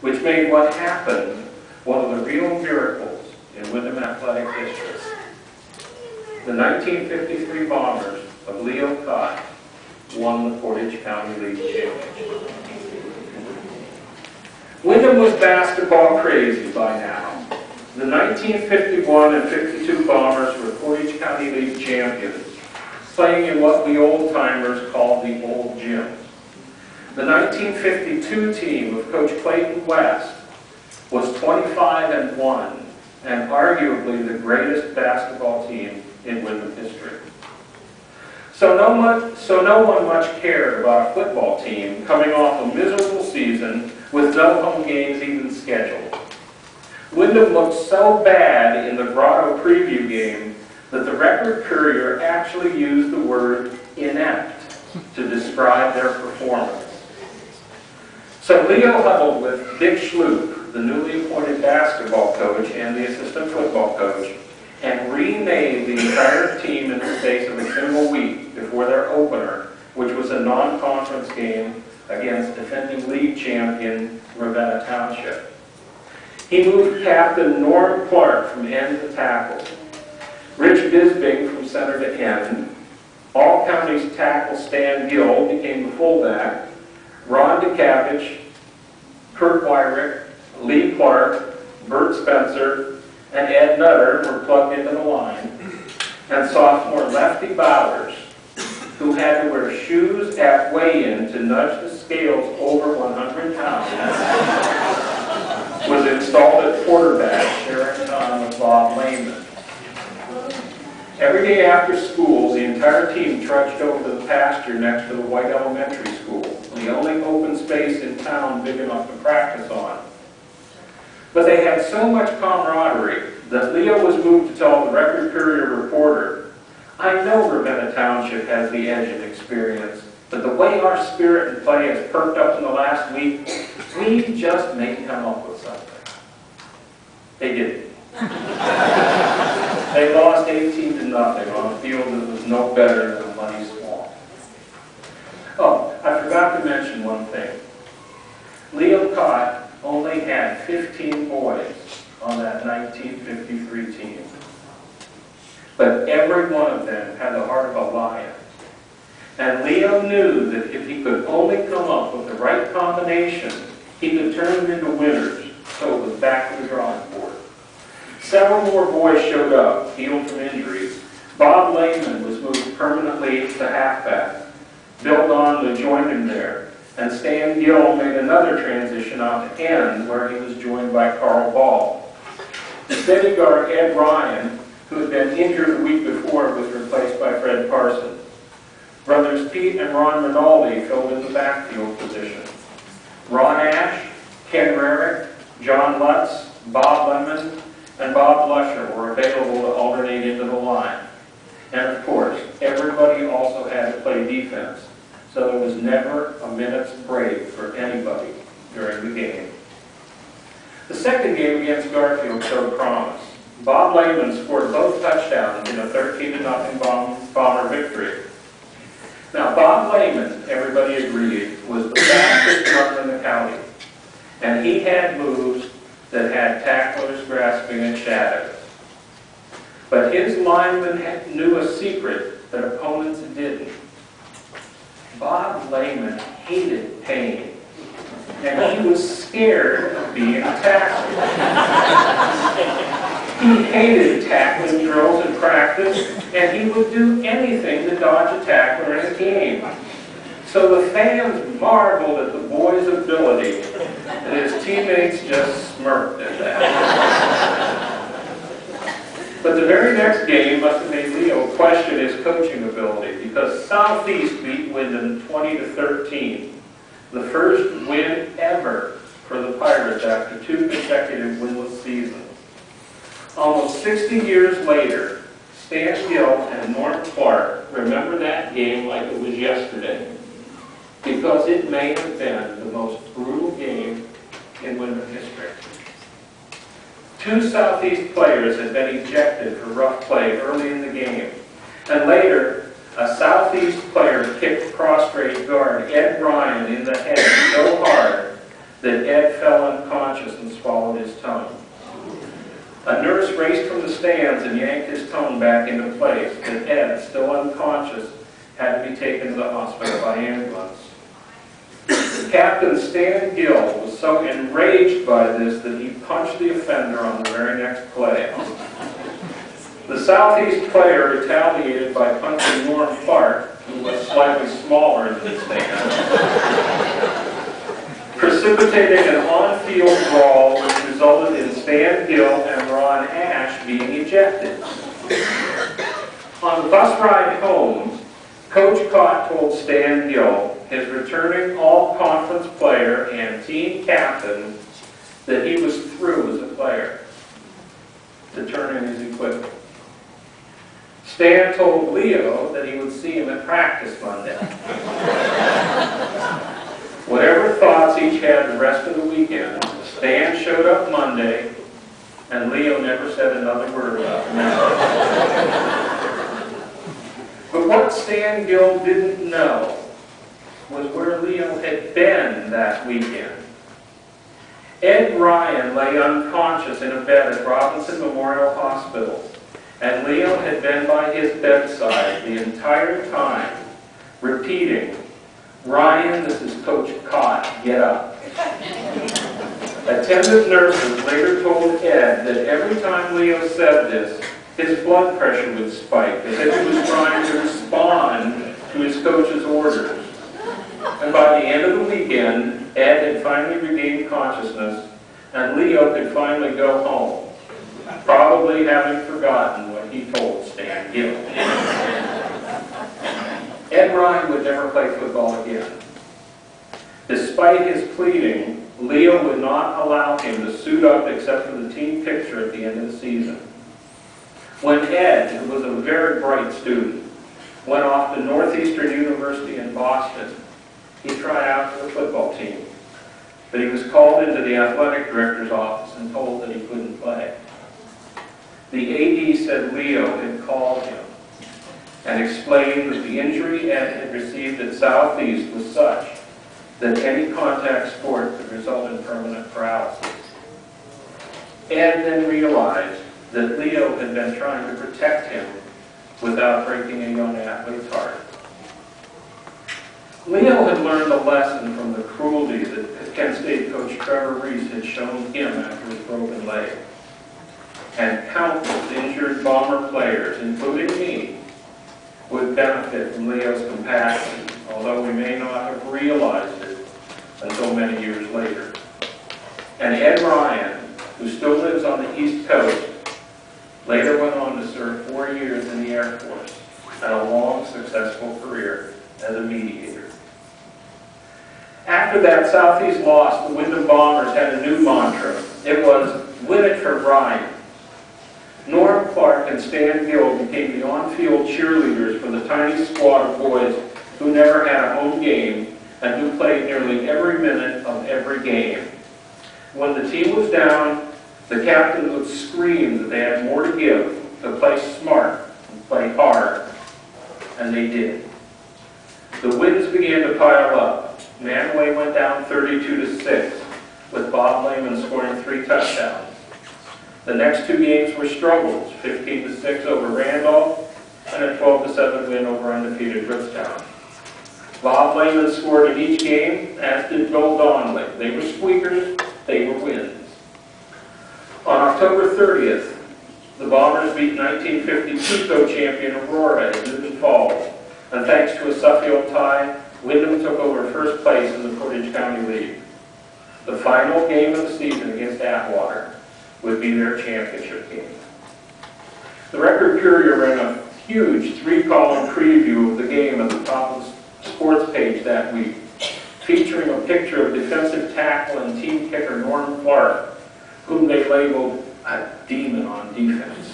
which made what happened one of the real miracles in Windham athletic history. The 1953 Bombers of Leo Cott won the Portage County League Championship. Windham was basketball crazy by now. The 1951 and 52 Bombers were Portage County League champions, playing in what we old-timers called the Old Gym. The 1952 team of Coach Clayton West was 25-1 and arguably the greatest basketball team in Windham history. So no one much cared about a football team coming off a miserable season with no home games even scheduled. Windham looked so bad in the Grotto preview game that the Record Courier actually used the word inept to describe their performance. So Leo huddled with Dick Schloop, the newly appointed basketball coach and the assistant football coach, and remade the entire team in the space of a single week before their opener, which was a non-conference game against defending league champion Ravenna Township. He moved captain Norm Clark from end to tackle, Rich Bisbing from center to end, All-Counties tackle Stan Gill became the fullback, Ron DeCavich, Kurt Wyrick, Lee Clark, Bert Spencer, and Ed Nutter were plugged into the line, and sophomore Lefty Bowers, who had to wear shoes at weigh-in to nudge the scales over 100 pounds, was installed at quarterback, sharing time with Bob Lehman. Every day after school, the entire team trudged over to the pasture next to the White Elementary School, the only open space in town big enough to practice on. But they had so much camaraderie that Leo was moved to tell the Record Courier reporter, "I know Ravenna Township has the edge in experience, but the way our spirit and play has perked up in the last week, we just may come up with something." They didn't. They lost 18-0 on a field that was no better than Muddy Swamp. Oh, I forgot to mention one thing. Leo Cott only had 15 boys on that 1953 team. But every one of them had the heart of a lion. And Leo knew that if he could only come up with the right combination, he could turn them into winners. So it was back to the drawing board. Several more boys showed up, healed from injuries. Bob Lehman was moved permanently to halfback. Bill Donley joined him there, and Stan Gill made another transition out to end, where he was joined by Carl Ball. The steady guard Ed Ryan, who had been injured the week before, was replaced by Fred Parson. Brothers Pete and Ron Rinaldi filled in the backfield position. Ron Ash, Ken Rarick, John Lutz, Bob Lemon, and Bob Lusher were available to alternate into the line. And of course, everybody also had to play defense, so there was never a minute's break for anybody during the game. The second game against Garfield showed promise. Bob Lehman scored both touchdowns in a 13-0 Bomber victory. Now, Bob Lehman, everybody agreed, was the fastest runner in the county, and he had moves that had tacklers grasping at shadows. But his linemen knew a secret that opponents didn't. Bob Lehman hated pain, and he was scared of being tackled. He hated tackling drills in practice, and he would do anything to dodge a tackler in a game. So the fans marveled at the boy's ability, and his teammates just smirked at that. But the very next game must have made Leo question his coaching ability, because Southeast beat Windham 20-13, the first win ever for the Pirates after 2 consecutive winless seasons. Almost 60 years later, Stan Gill and Norm Clark remember that game like it was yesterday, because it may have been the most brutal game in Windham history. 2 Southeast players had been ejected for rough play early in the game, and later, a Southeast player kicked prostrate guard Ed Ryan in the head so hard that Ed fell unconscious unconscious and swallowed his tongue. A nurse raced from the stands and yanked his tongue back into place, and Ed, still unconscious, had to be taken to the hospital by ambulance. Captain Stan Gill was so enraged by this that he punched the offender on the very next play. The Southeast player retaliated by punching Norm Clark, who was slightly smaller than Stan, precipitating an on-field brawl which resulted in Stan Gill and Ron Ash being ejected. On the bus ride home, Coach Cott told Stan Gill, his returning all-conference player and team captain, that he was through as a player, to turn in his equipment. Stan told Leo that he would see him at practice Monday. Whatever thoughts each had the rest of the weekend, Stan showed up Monday, and Leo never said another word about it. But what Stan Gill didn't know was where Leo had been that weekend. Ed Ryan lay unconscious in a bed at Robinson Memorial Hospital, and Leo had been by his bedside the entire time, repeating, "Ryan, this is Coach Cott, get up." Attendant nurses later told Ed that every time Leo said this, his blood pressure would spike, as if he was trying to respond to his coach's orders. And by the end of the weekend, Ed had finally regained consciousness, and Leo could finally go home, probably having forgotten what he told Stan Gill. Ed Ryan would never play football again. Despite his pleading, Leo would not allow him to suit up except for the team picture at the end of the season. When Ed, who was a very bright student, went off to Northeastern University in Boston, he tried out for the football team, but he was called into the athletic director's office and told that he couldn't play. The AD said Leo had called him and explained that the injury Ed had received at Southeast was such that any contact sport could result in permanent paralysis. Ed then realized that Leo had been trying to protect him without breaking a young athlete's heart. Leo had learned a lesson from the cruelty that Kent State coach Trevor Reese had shown him after his broken leg. And countless injured Bomber players, including me, would benefit from Leo's compassion, although we may not have realized it until many years later. And Ed Ryan, who still lives on the East Coast, later went on to serve 4 years in the Air Force and a long, successful career as a mediator. After that Southeast loss, the Windham Bombers had a new mantra. It was, "Win it for Ryan." Norm Clark and Stan Gill became the on-field cheerleaders for the tiny squad of boys who never had a home game and who played nearly every minute of every game. When the team was down, the captains would scream that they had more to give, to play smart and play hard, and they did. The wins began to pile up. Manway went down 32-6, with Bob Lehman scoring 3 touchdowns. The next 2 games were struggles, 15-6 over Randolph and a 12-7 win over undefeated Bristown. Bob Lehman scored in each game, as did Bill Donnelly. They were squeakers, they were wins. On October 30th, the Bombers beat 1952 co-champion Aurora at Newton Falls, and thanks to a Suffield tie, Windham took over first place in the Portage County League. The final game of the season against Atwater would be their championship game. The Record Courier ran a huge 3-column preview of the game at the top of the sports page that week, featuring a picture of defensive tackle and team kicker Norm Clark, whom they labeled a demon on defense.